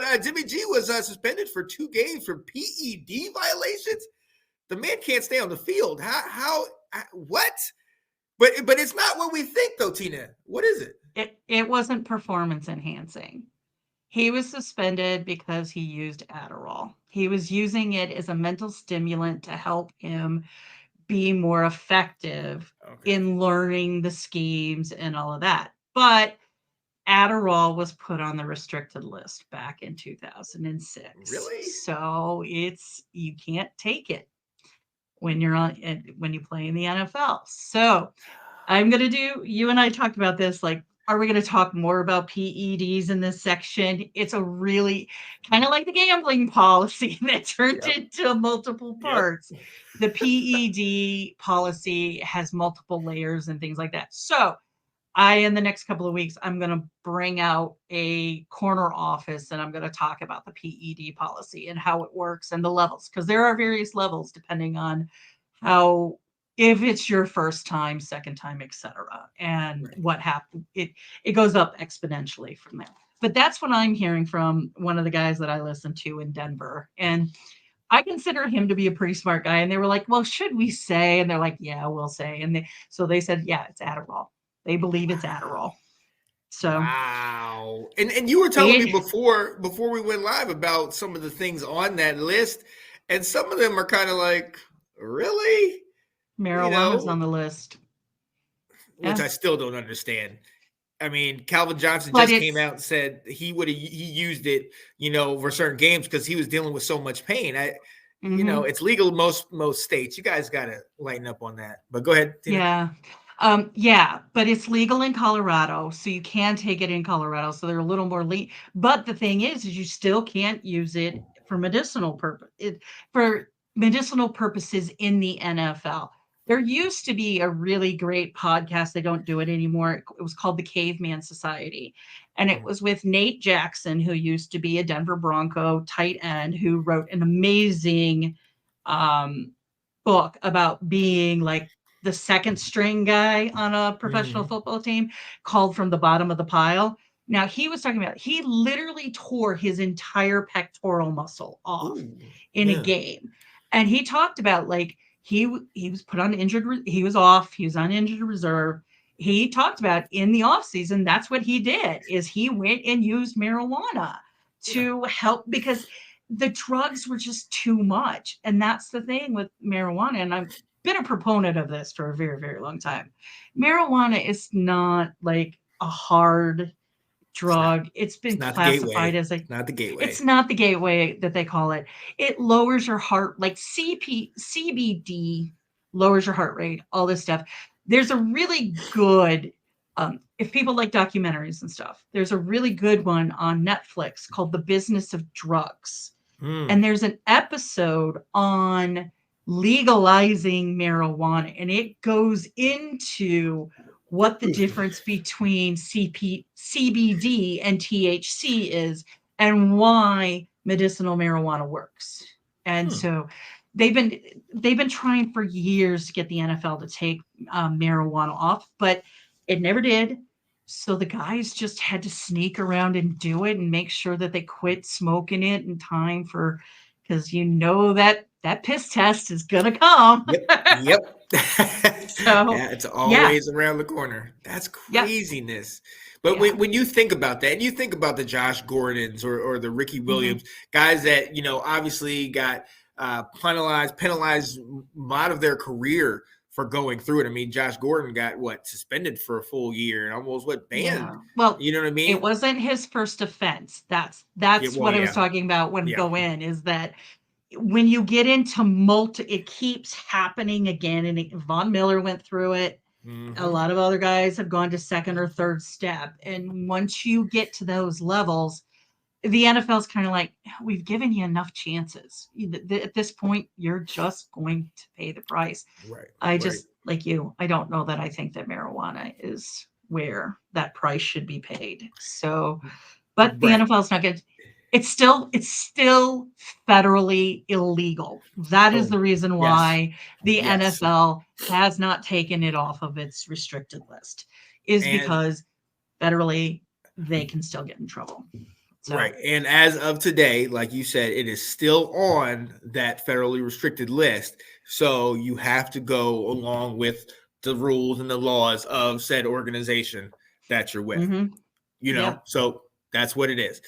But Jimmy G was suspended for 2 games for PED violations. The man can't stay on the field. What? But it's not what we think, though, Tina. What is it? It wasn't performance enhancing. He was suspended because he used Adderall. He was using it as a mental stimulant to help him be more effective in learning the schemes and all of that. But Adderall was put on the restricted list back in 2006. Really? So you can't take it when you play in the NFL. So you and I talked about this, like, are we going to talk more about PEDs in this section? It's a really kind of like the gambling policy that turned into multiple parts. The PED policy has multiple layers and things like that. So in the next couple of weeks, I'm going to bring out a corner office and I'm going to talk about the PED policy and how it works and the levels, because there are various levels depending on if it's your first time, second time, etc., and what happened. It goes up exponentially from there. But that's what I'm hearing from one of the guys that I listen to in Denver, and I consider him to be a pretty smart guy. And they were like, "Well, should we say?" And they're like, "Yeah, we'll say." And so they said, "Yeah, it's Adderall." They believe it's Adderall. So wow. And you were telling me before we went live about some of the things on that list, and some of them are kind of like, really? Marijuana's on the list. Which I still don't understand. I mean, Calvin Johnson just came out and said he used it, for certain games because he was dealing with so much pain. It's legal in most states. You guys got to lighten up on that. But go ahead, Tina. Yeah, but it's legal in Colorado, so you can take it in Colorado. So they're a little more but the thing is you still can't use it for medicinal purposes in the NFL. There used to be a really great podcast. They don't do it anymore. It was called the Caveman Society. And it was with Nate Jackson, who used to be a Denver Bronco tight end, who wrote an amazing book about being like the second string guy on a professional football team, called From the Bottom of the Pile. Now, he was talking about, he literally tore his entire pectoral muscle off in a game. And he talked about, like, he was put on he was on injured reserve. He talked about in the off season, that's what he did, is he went and used marijuana to help, because the drugs were just too much. And that's the thing with marijuana. And I've been a proponent of this for a very, very long time. Marijuana is not like a hard drug. It's been classified as not the gateway. It's not the gateway that they call it. It lowers your heart, like CBD lowers your heart rate, all this stuff. There's a really good, if people like documentaries and stuff, there's a really good one on Netflix called The Business of Drugs. And there's an episode on legalizing marijuana, and it goes into what the difference between CBD and THC is, and why medicinal marijuana works. And so they've been trying for years to get the NFL to take marijuana off, but it never did. So the guys just had to sneak around and do it and make sure that they quit smoking it in time for, because that piss test is going to come. Yep. So, it's always around the corner. That's craziness. But when you think about that, and you think about the Josh Gordons or the Ricky Williams, guys that, obviously got penalized a lot of their career for going through it. I mean, Josh Gordon got suspended for a full year and almost banned. Yeah. Well, you know what I mean? It wasn't his first offense. That's what I was talking about when go in, is that when you get into it keeps happening again. And Von Miller went through it. A lot of other guys have gone to second or third step. And once you get to those levels, the NFL's kind of like, we've given you enough chances. At this point, you're just going to pay the price. Right. Like you, I don't know that I think that marijuana is where that price should be paid. So, but the NFL's not good. It's still federally illegal. That is the reason why the NFL has not taken it off of its restricted list, because federally they can still get in trouble. So. Right. And as of today, like you said, it is still on that federally restricted list. So you have to go along with the rules and the laws of said organization that you're with. Mm-hmm. So that's what it is.